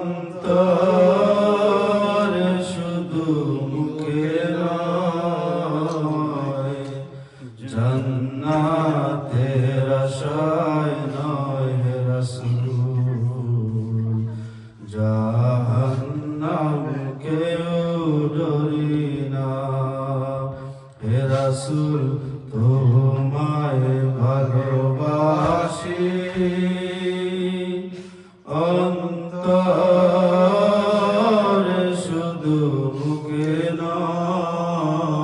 অন্তরে শুধু মুখে নয়, জান্নাতের আশায় নয় হে রাসূল, জাহান্নামকে ডরি না হে রাসূল, তোমায় ভালোবাসি। অন্তরে শুধু মুখে নয়,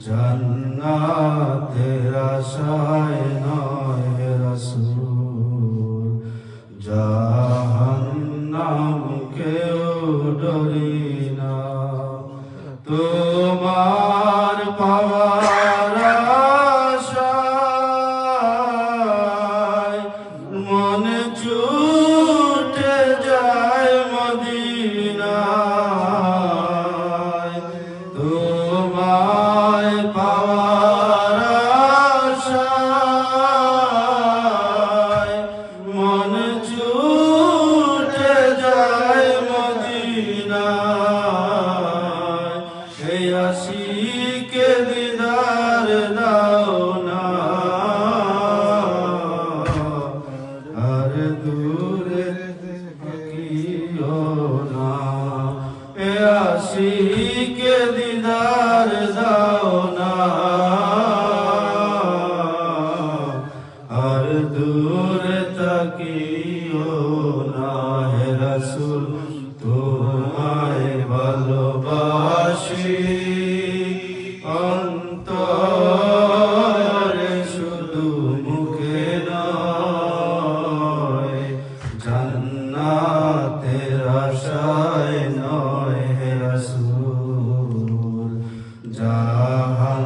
জান্নাতের আশায় নয় হে রাসূল, জাহান্নামকেও ডরি না। তোমার পাওয়ার আশায় মনে ছুটে যায় মদিনায়, তোমায় পাওয়ার আশায় মনে ছুটে যায় মদিনায়। এই আশিকে দিদার দাও না, আর দূরে থাকিও না। এই আশিকে দিদার দাও না, আর দূরে থাকিও না হে রাসূল, তোমায় ভালোবাসি। অন্তরে শুধু মুখে নয়, জান্নাতের আশায় নয় হে রাসূল, জাহান্নামকেও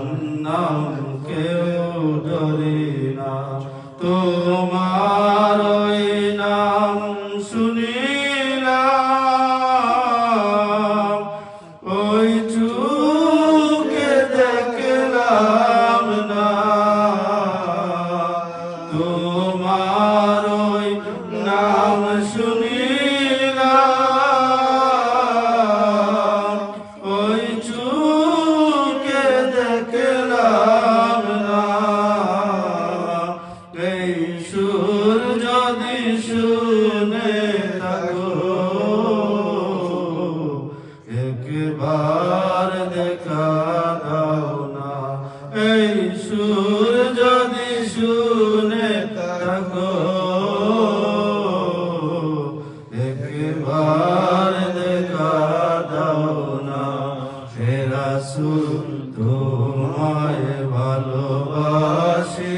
ডরি না। তোমার ওই নাম শুনিলাম, ওই চোখে দেখলাম না। তোমার ওই নাম শুনিলাম, ওই চোখে দেখলাম না। এই সুর যদি শুনে থাকো, একবার দেখা দাও না। এই সুর যদি শুনে থাকো, একবার দেখা দাও না হে রাসূল, তোমায় ভালোবাসি।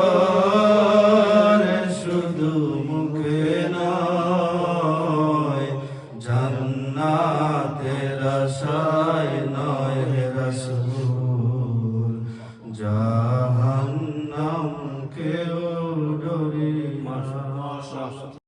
অন্তরে শুধু মুখে না,